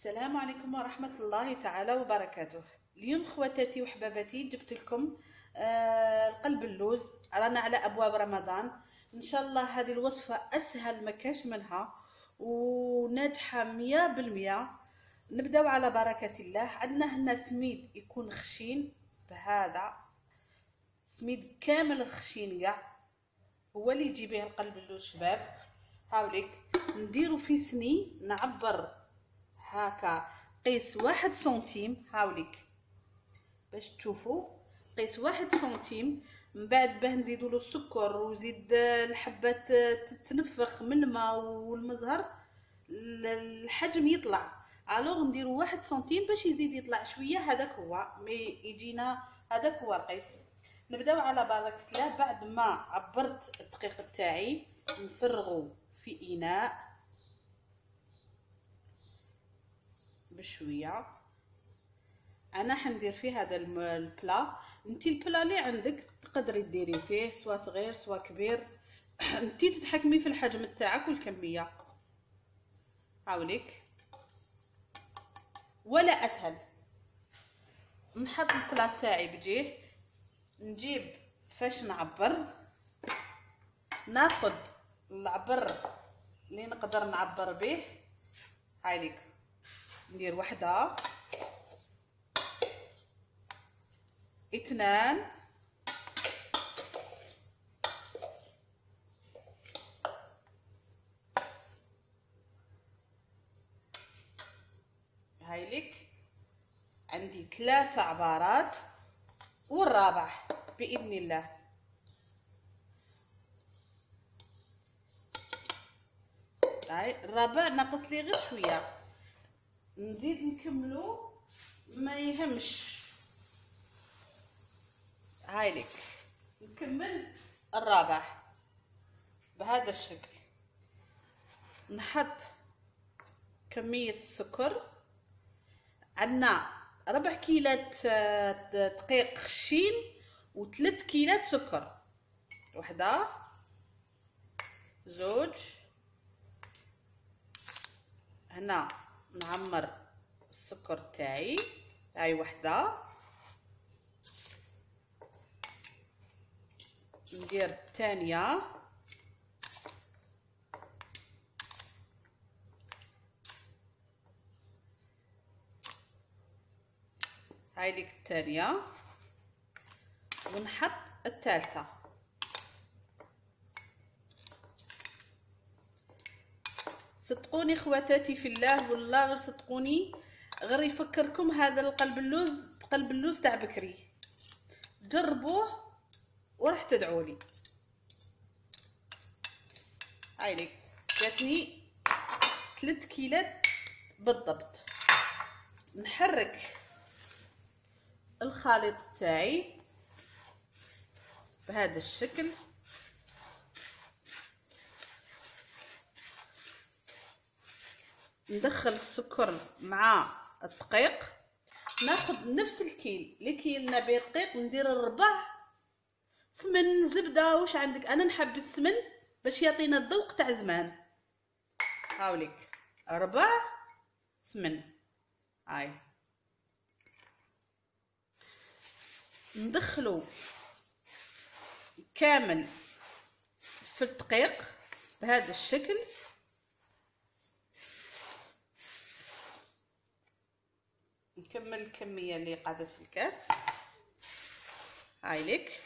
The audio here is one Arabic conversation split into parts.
السلام عليكم ورحمة الله تعالى وبركاته. اليوم خواتاتي وحباباتي جبت لكم القلب اللوز. رانا على أبواب رمضان، إن شاء الله هذه الوصفة أسهل مكاش منها وناجحة 100%. نبداو على بركة الله. عندنا هنا سميد يكون خشين، بهذا سميد كامل خشين كاع هو اللي يجي به القلب اللوز شباب. هاوليك نديرو في سني، نعبر هكا قيس 1 سنتيم. هاوليك باش تشوفوا قيس 1 سنتيم. من بعد باه نزيدو له السكر وزيد الحبات تتنفخ من الماء والمزهر الحجم يطلع. الوغ نديرو 1 سنتيم باش يزيد يطلع شويه. هذاك هو مي يجينا، هذاك هو القيس. نبداو على بركة الله. بعد ما عبرت الدقيق تاعي نفرغو في اناء بشويه. انا حندير فيه هذا البلا. انتي البلا اللي عندك تقدري ديري فيه سوا صغير سوا كبير، انتي تتحكمي في الحجم تاعك والكميه. هاوليك ولا اسهل. نحط البلا تاعي بجيه، نجيب فاش نعبر، ناخد العبر اللي نقدر نعبر به. هايليك ندير 1 2 هايليك عندي 3 عبارات والرابع بإذن الله. هاي الرابع ناقص لي غير شويه، نزيد نكملو ما يهمش. هايليك نكمل الرابع بهذا الشكل. نحط كمية السكر. عندنا 4 كيلات دقيق خشين و3 كيلات سكر. 1 2 هنا نعمر السكر تاعي. هاي 1 ندير الثانية. هاي ليك الثانية ونحط الثالثة. صدقوني خواتاتي في الله، والله غير صدقوني، غير يفكركم هذا القلب اللوز بقلب اللوز تاع بكري. جربوه وراح تدعولي. هايليك جاتني 3 كيلات بالضبط. نحرك الخليط تاعي بهذا الشكل. ندخل السكر مع الدقيق. ناخذ نفس الكيل اللي كيلنا به الدقيق، ندير الربع سمن زبده واش عندك. انا نحب السمن باش يعطينا الذوق تاع زمان. هاوليك 4 سمن. هاي ندخلو كامل في الدقيق بهذا الشكل. نكمل الكميه اللي قعدت في الكاس. هايليك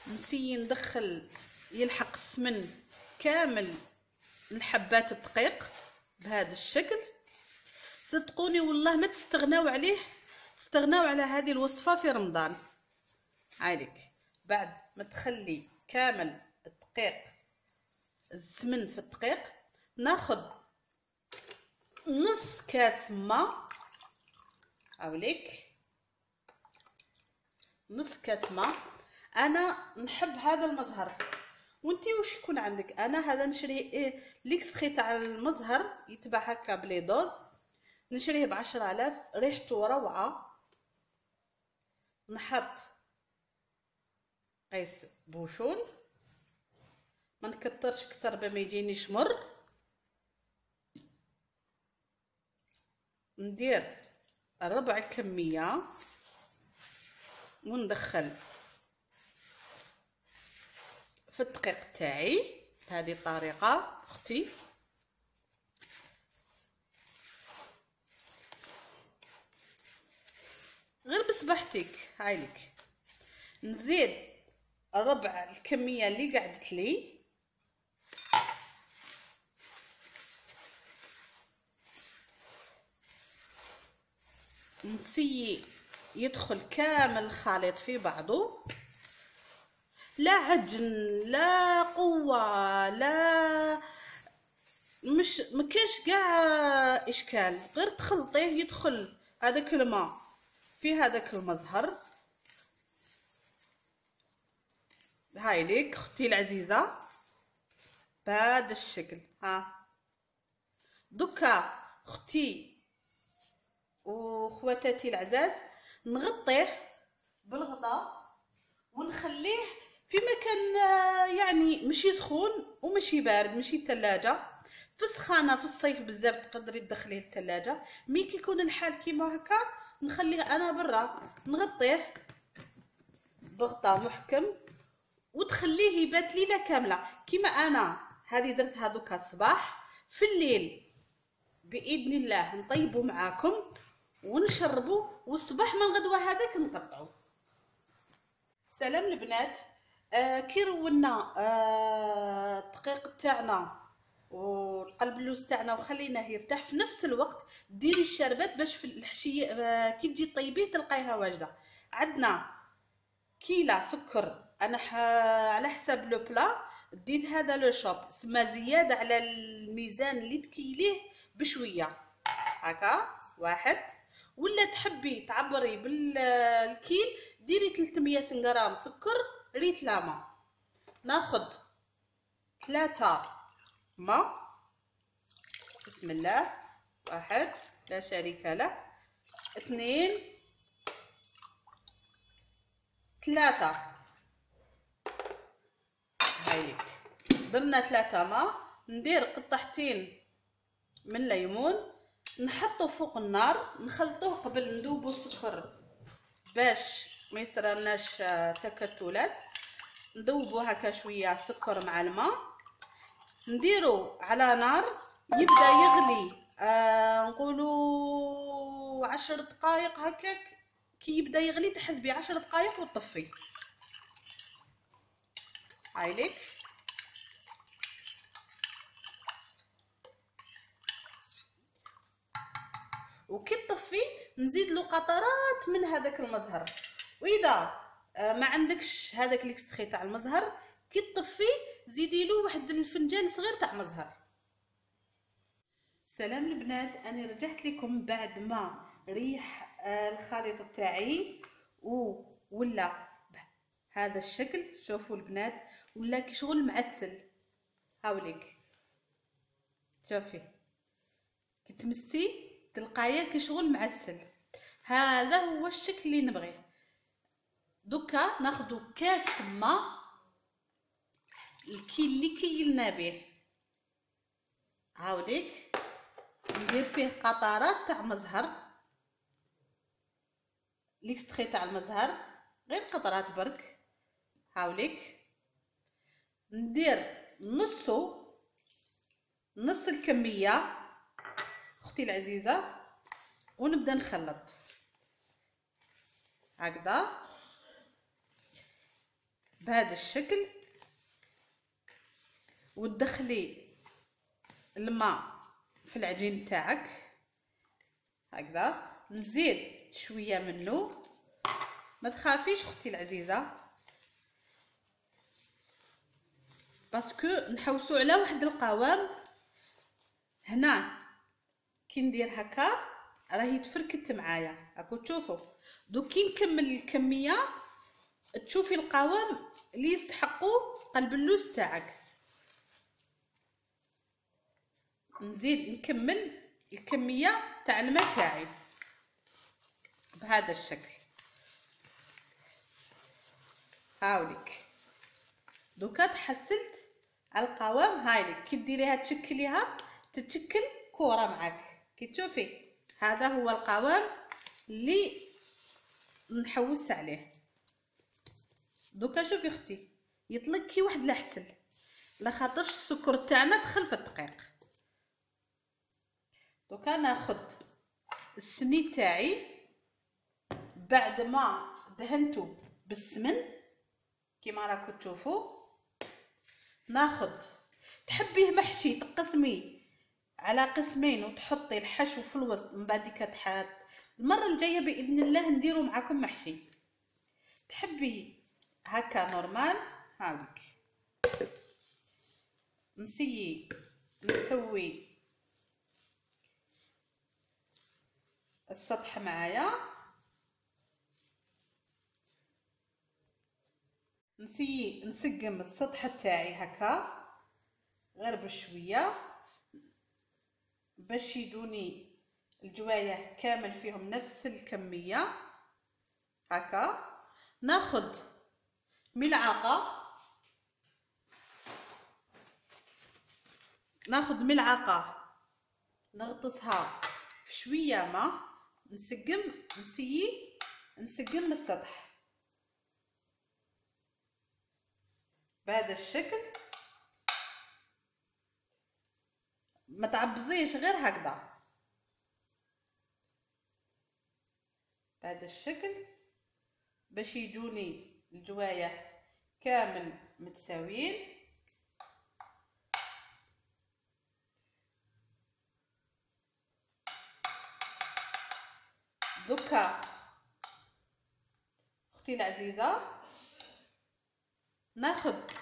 نسي ندخل يلحق السمن كامل الحبات الدقيق بهذا الشكل. صدقوني والله ما تستغناو عليه، تستغناو على هذه الوصفه في رمضان. هايليك بعد ما تخلي كامل الدقيق السمن في الدقيق، ناخذ نص كاس ماء. هاوليك نص كاس ماء. انا نحب هذا المزهر، وانتي واش يكون عندك. انا هذا نشريه ليكستري تاع المزهر يتباع هكا بلي دوز، نشريه ب10,000، ريحته روعه. نحط قيس بوشون، ما نكترش كتر بما يجينيش مر. ندير ربع الكميه وندخل في الدقيق تاعي بهذه الطريقه اختي. غير بصباحتك هايلك. نزيد ربع الكميه اللي قعدت لي، نسيي يدخل كامل الخليط في بعضه، لا عجن لا قوه لا مش مكاش كاع اشكال، غير تخلطيه يدخل هذاك الماء في هذاك المزهر. هاي ليك اختي العزيزه بهذا الشكل. ها دوكا اختي وخواتاتي العزاز نغطيه بالغطاء ونخليه في مكان يعني ماشي سخون وماشي بارد، ماشي الثلاجه. في السخانه في الصيف بزاف تقدري تدخليه الثلاجه، مي كيكون الحال كيما هكا نخليه انا برا، نغطيه بغطاء محكم وتخليه يبات ليله كامله. كيما انا هذه درتها دوكا الصباح، في الليل باذن الله نطيبوا معاكم ونشربوا، والصباح من غدوه هذاك نقطعوا. سلام البنات. كي رونا الدقيق تاعنا والقلب اللوز تاعنا وخليناه يرتاح، في نفس الوقت ديري الشربات باش في الحشيه كي تجي طيبيه تلقايها واجده. عندنا كيلة سكر، انا على حساب لو بلا ديت هذا لو شوب، سما زياده على الميزان اللي تكيليه بشويه هكا واحد. ولا تحبي تعبري بالكيل ديري 300 غرام سكر ريت لاما. ناخذ 3 ما، بسم الله، 1 لا شريك له، 2 3 هايليك. درنا 3 ما. ندير قطعتين من ليمون نحطه فوق النار، نخلطوه قبل ندوبو السكر باش ما يصرالناش تكتلات. نذوبو هكا شويه السكر مع الماء، نديرو على نار يبدا يغلي نقولوا 10 دقائق هكاك. كي يبدا يغلي تحسبي 10 دقائق وتطفي. هايليك وكي تطفي نزيد له قطرات من هذاك المزهر. واذا ما عندكش هذاك ليكستري تاع المزهر كي تطفي زيدي له واحد الفنجان صغير تاع مزهر. سلام البنات، انا رجعت لكم بعد ما ريح الخليط تاعي ولا هذا الشكل. شوفوا البنات ولا كي شغل معسل. هاوليك شوفي كي تمسي تلقايه كي شغل معسل. هذا هو الشكل اللي نبغيه. دوكا ناخذ كاس ماء الكي اللي كيلنا به، هاوليك ندير فيه قطرات تاع مزهر، ليكستري تاع المزهر غير قطرات برك. هاوليك ندير نص الكميه اختي العزيزه ونبدا نخلط هكذا بهذا الشكل. وتدخلي الماء في العجين تاعك هكذا. نزيد شويه منه، ما تخافيش اختي العزيزه، باسكو نحوسو على واحد القوام. هنا كي ندير هكا راهي تفركت معايا راكو تشوفوا. دوك كي نكمل الكميه تشوفي القوام اللي يستحقوا قلب اللوز تاعك. نزيد نكمل الكميه تاع الماء تاعي بهذا الشكل. هاوليك دوكا تحسلت على القوام. هايليك كي ديريها تشكليها تتشكل كره معاك كي تشوفي. هذا هو القوام اللي نحوس عليه. دوكا شوفي اختي يطلق كي واحد العسل لخاطرش السكر تاعنا دخل في الدقيق. دوكا ناخذ السني تاعي بعد ما دهنته بالسمن كيما راكم تشوفوا. ناخذ تحبيه محشي تقسميه على قسمين وتحطي الحشو في الوسط من بعد كتحط. المره الجايه باذن الله نديرو معكم محشي. تحبيه هكا نورمال. هاوليك نسوي السطح معايا. نسقم السطح تاعي هكا غير بشويه باش يجوني الجوايه كامل فيهم نفس الكميه هكا. ناخذ ملعقه نغطسها في شويه ما نسقم السطح بهذا الشكل. ما تعبزيش غير هكذا بهذا الشكل باش يجوني الجوايه كامل متساويين. دوكا اختي العزيزه ناخذ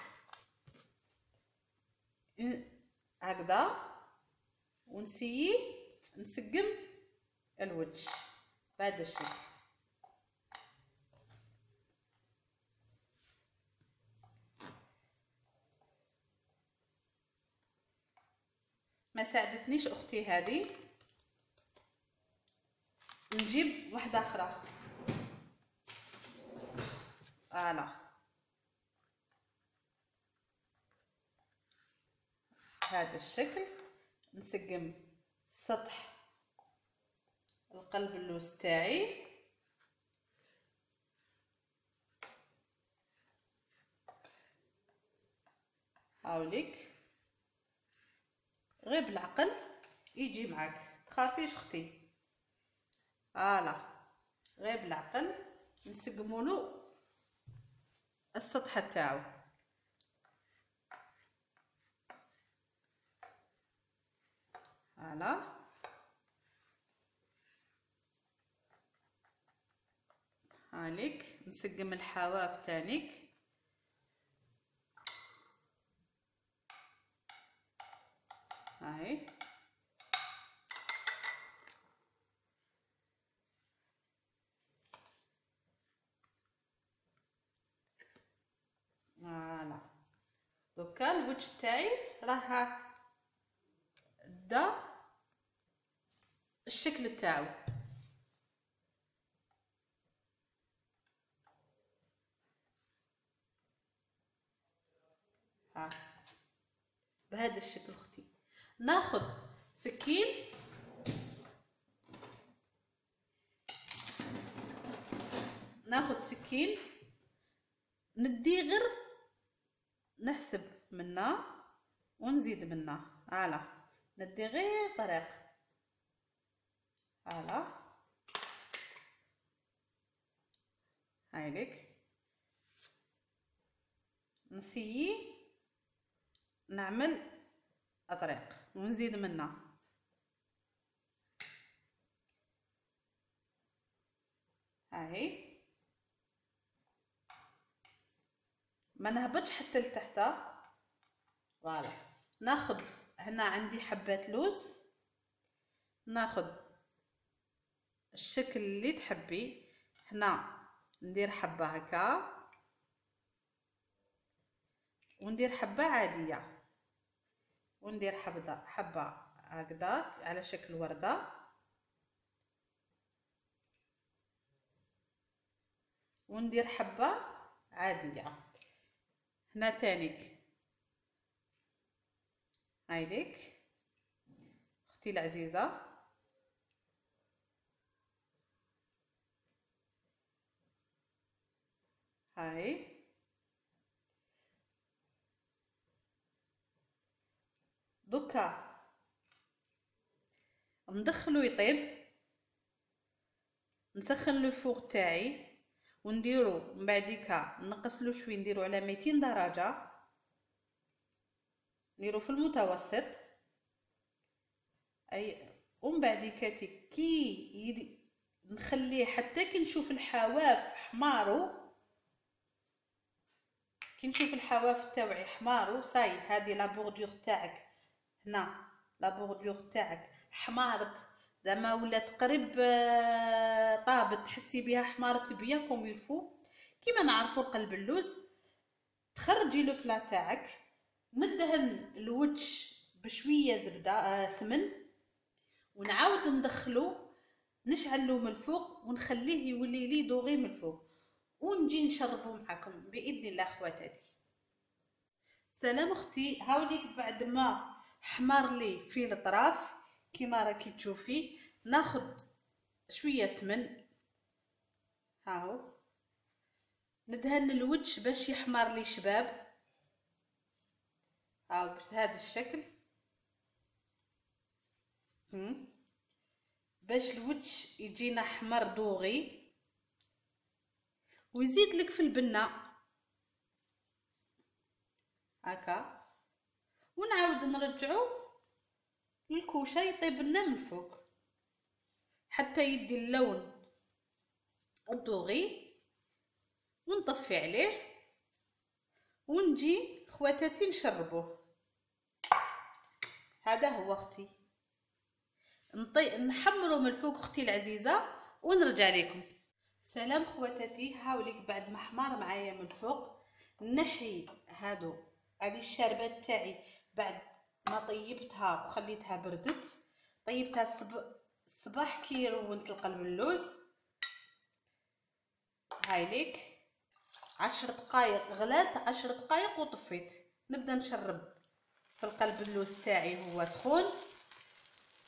هكذا نسقم الوجه بهذا الشكل. ما ساعدتنيش اختي هذه. نجيب واحده اخرى هذا الشكل. نسقم سطح القلب اللوز تاعي. هاوليك غير بالعقل يجي معاك تخافيش اختي. غير بالعقل نسقمولو السطح تاعو. هاليك نسقم الحواف تانيك. هاي دوكا الوجه تاعي راه دا الشكل تاعو. بهذا الشكل اختي. ناخذ سكين ندي غير نحسب منا ونزيد منا. ندي غير طريق هايليك. نعمل اطريق ونزيد منا. هاي ما نهبطش حتى لتحت. ناخذ هنا عندي حبات لوز. ناخذ الشكل اللي تحبي. هنا ندير حبه هكا وندير حبه عاديه وندير حبه هكذا على شكل ورده وندير حبه عاديه. هنا تانيك هايليك اختي العزيزه، هاي دوكا ندخلو يطيب، نسخن لو فوغ تاعي ونديرو من بعديكا نقصلو شوي، نديرو على 200 درجه، نديرو في المتوسط. اي ومن بعديكا كي نخليه حتى كي نشوف الحواف حمارو، كي نشوف الحواف تاوعي حمارو صاي هذه لا بوردور تاعك. هنا لا بوردور تاعك حمارت زعما ولات قريب طابت، تحسي بها حمارت بيان كوم يلفو كيما نعرفو قلب اللوز. تخرجي لو بلا تاعك، ندهن الوجه بشويه زبده سمن، ونعاود ندخلو نشعلو من الفوق ونخليه يولي لي دوغي من الفوق، ونجي نشربو معاكم باذن الله خواتاتي. سلام اختي، هاوليك بعد ما حمر لي في الاطراف كيما راكي تشوفي، ناخد شويه سمن هاهو ندهن الوجه باش يحمر لي شباب، هاو بهذا الشكل باش الوجه يجينا احمر دوغي. ويزيد لك في البنه هكا، ونعاود نرجعو للكوشه يطيب لنا من فوق حتى يدي اللون الدوغي، ونطفي عليه ونجي خواتاتي نشربوه. هذا هو اختي، نحمرو من الفوق اختي العزيزه ونرجع لكم. سلام خواتاتي، هاوليك بعد ما حمار معايا من الفوق نحي هذه الشربات تاعي بعد ما طيبتها وخليتها بردت. طيبتها الصباح كي رونت القلب اللوز، هايليك 10 دقائق غلات، 10 دقائق وطفيت. نبدا نشرب في القلب اللوز تاعي هو سخون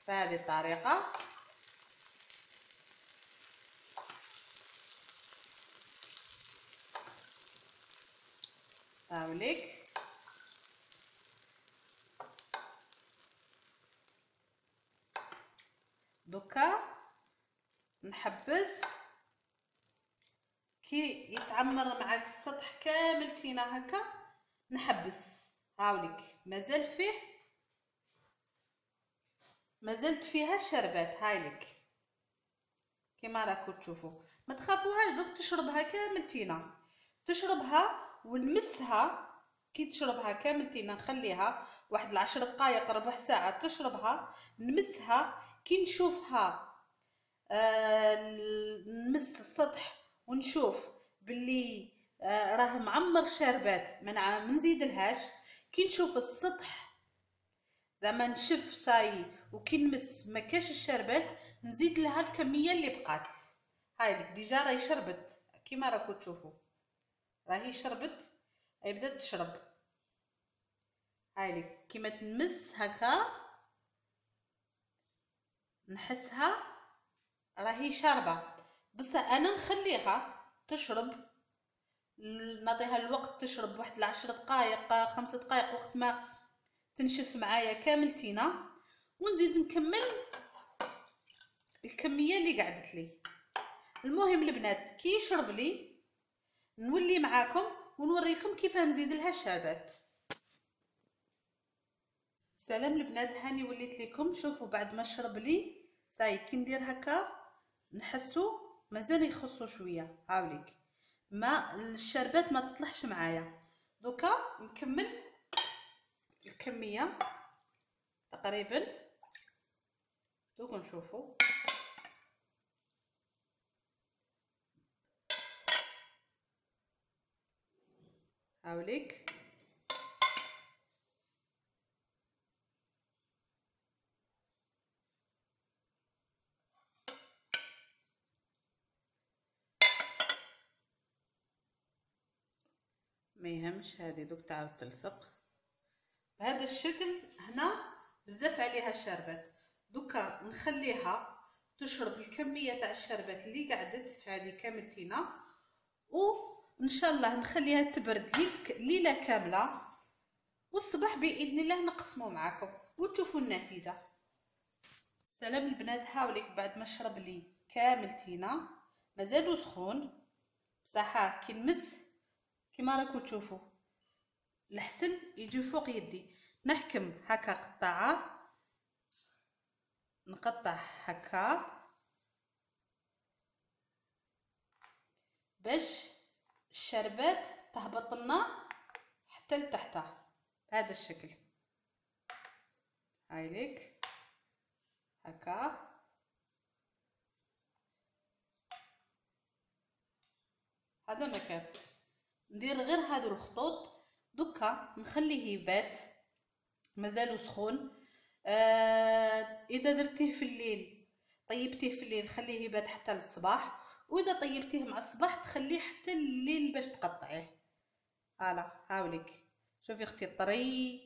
بهذه الطريقه. هاوليك دوكا نحبس كي يتعمر معاك السطح كامل تينا هكا، نحبس. هاوليك مازالت فيها الشربات، هايليك كيما راكم تشوفوا. ما تخافوهاش دوك تشربها كامل تينا، تشربها ونمسها. كي تشربها كامل تينا نخليها واحد 10 دقائق ربع ساعه تشربها، نمسها كي نشوفها نمس السطح ونشوف باللي راه معمر شربات ما نزيدلهاش. كي نشوف السطح زعما نشف صاي وكي نمس ما كاش الشربات، نزيد لها الكميه اللي بقات. هايليك ديجا راهي شربت كيما راكم تشوفوا، راهي شربت، هي بدات تشرب. هايليك كيما تنمس هكا نحسها راهي شاربه، بس انا نخليها تشرب، نعطيها الوقت تشرب واحد 10 دقائق 5 دقائق وقت ما تنشف معايا كامل تينا، ونزيد نكمل الكميه اللي قعدت لي. المهم البنات كي يشرب لي نولي معاكم ونوريكم كيف نزيد لها الشربات. سلام البنات، هاني وليت لكم. شوفوا بعد ما شرب لي صاي كي ندير هكا نحسو مازال يخصو شويه. هاوليك ما الشربات ما تطلعش معايا. دوكا نكمل الكميه تقريبا، دوك نشوفوا. هاوليك ما يهمش، هذه دوك تعاود تلصق بهذا الشكل. هنا بزاف عليها الشربات، دوكا نخليها تشرب الكميه تاع الشربات اللي قعدت هذه كاملتينا، وان شاء الله نخليها تبرد ليله كامله، والصباح باذن الله نقسمه معاكم وتشوفوا النتيجه. سلام البنات، هاوليك بعد ما شرب لي كاملتينا مازالو سخون بصح كي نمس كيما راكو تشوفوا الحسن يجي فوق يدي. نحكم هكا قطعه، نقطع هكا باش الشربات تهبط لنا حتى لتحت بهذا الشكل. هاي ليك هكا، هذا مكان ندير غير هادو الخطوط. دوكا نخليه يبات مازالو سخون. اذا درتيه في الليل، طيبتيه في الليل خليه يبات حتى للصباح، واذا طيبتيه مع الصباح تخليه حتى الليل باش تقطعيه. فوالا هاوليك شوفي اختي طري،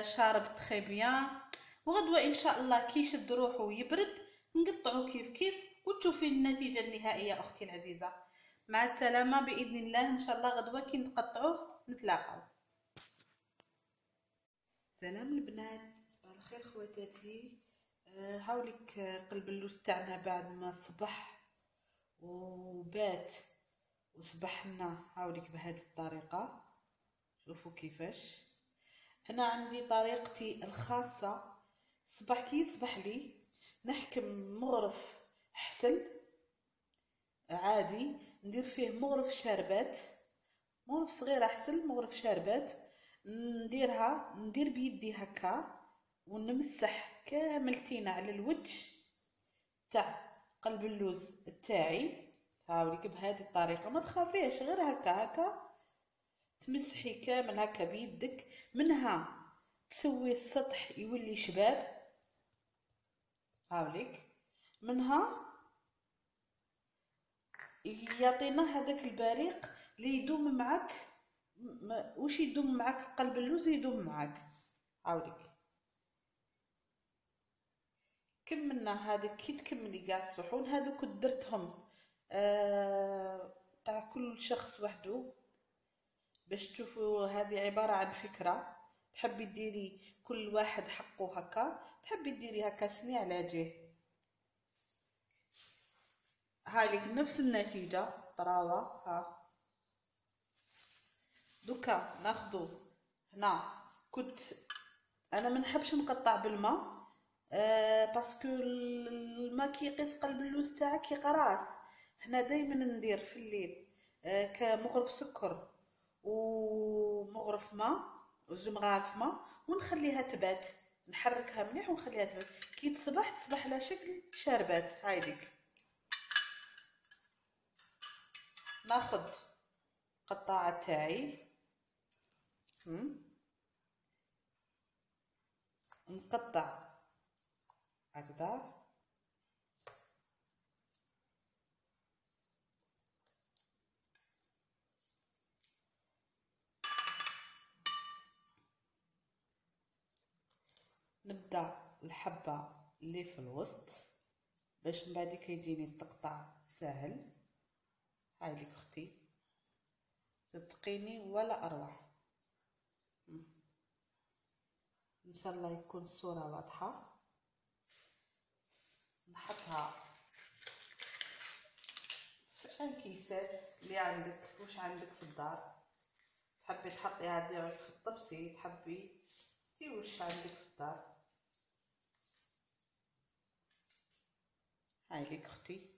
شارب تري بيان. وغدوه ان شاء الله كي يشد روحو ويبرد نقطعو كيف كيف وتشوفي النتيجه النهائيه اختي العزيزه. مع السلامه باذن الله، ان شاء الله غدوه كي نقطعوه نتلاقاو. سلام البنات، صباح الخير خواتاتي. هاوليك قلب اللوز تاعنا بعد ما صبح وبات وصبح لنا هاوليك بهذه الطريقه. شوفوا كيفاش انا عندي طريقتي الخاصه. صباح كي يصبح لي نحكم مغرف حسل عادي، ندير فيه مغرف شاربات، مغرف صغير حسل مغرف شاربات، ندير بيدي هكا ونمسح كاملتين على الوجه تاع قلب اللوز تاعي. هاوليك بهذه الطريقه ما تخافيش، غير هكا هكا تمسحي كامل هكا بيدك، منها تسوي السطح يولي شباب. هاوليك منها يعطينا هذاك البريق اللي يدوم معك. وش يدوم معك؟ قلب اللوز يدوم معك. هاوليك كملنا هذا كي تكملي كاع الصحون هذو كنت درتهم تاع كل شخص وحده باش تشوفوا. هذه عبارة عن فكرة، تحبي ديري كل واحد حقه هكا، تحبي ديري هكا سني على جهه. هايليك نفس النتيجة طراوة. ها دوكا ناخدو هنا. كنت انا ما نحبش نقطع بالماء باسكو الماء كيقيس قلب اللوز تاعك يقراص. هنا دائما ندير في الليل كمغرف سكر ومغرف ماء وزوج مغارف ماء ونخليها تبات، نحركها مليح ونخليها تبات. كي تصبح على شكل شاربات. هايديك ناخد قطاعة تاعي نقطع هكذا نبدا الحبة اللي في الوسط باش من بعد كيجيني التقطع ساهل. هاي ليك اختي صدقيني ولا اروع. ان شاء الله يكون الصورة واضحة. نحطها في انكيسات اللي عندك، واش عندك في الدار. تحبي تحطيها ديريكت في الطبسي، تحبي تي واش عندك في الدار. هاي ليك اختي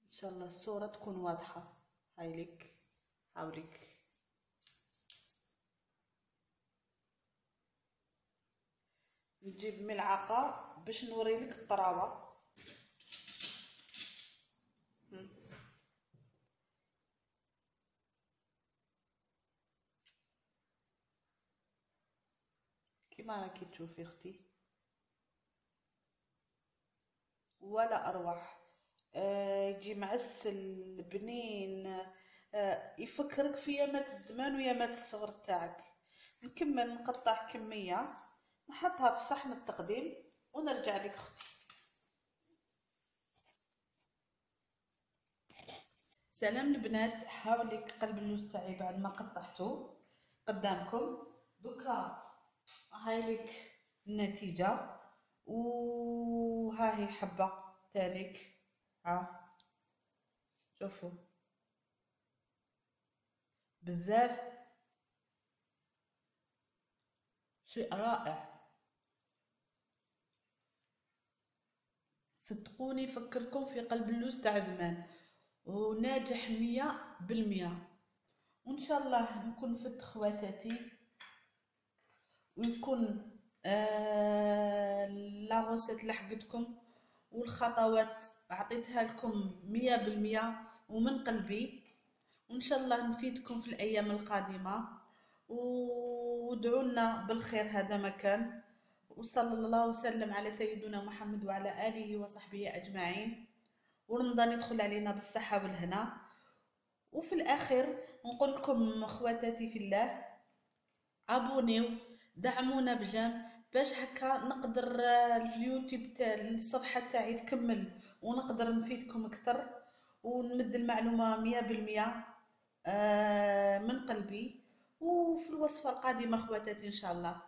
ان شاء الله الصورة تكون واضحة. هاي ليك هاوليك نجيب ملعقة باش نوريلك الطراوة. كيما راكي تشوفي اختي ولا اروح. يجي معسل بنين، يفكرك في يامات الزمان ويامات الصغر تاعك. نكمل نقطع كمية نحطها في صحن التقديم ونرجع لك اختي. سلام البنات، حاولك قلب اللوز تاعي بعد ما قطعته قدامكم. دوكا هاي لك النتيجة، وها هي حبة تانيك، ها شوفوا بزاف، شيء رائع. صدقوني فكركم في قلب اللوز تاع زمان، وناجح 100%. وان شاء الله نكون فت خواتاتي، ويكون لا غوسيت لحقتكم والخطوات عطيتها لكم 100% ومن قلبي. وإن شاء الله نفيدكم في الأيام القادمة، وادعونا بالخير. هذا مكان، وصلى الله وسلم على سيدنا محمد وعلى آله وصحبه أجمعين، ورمضان يدخل علينا بالصحة والهنا. وفي الأخير نقول لكم أخواتاتي في الله، ابونيو، دعمونا بجام باش هكا نقدر اليوتيوب تاع الصفحة تاعي تكمل، ونقدر نفيدكم أكثر ونمد المعلومة 100% من قلبي. وفي الوصفة القادمة خواتاتي إن شاء الله.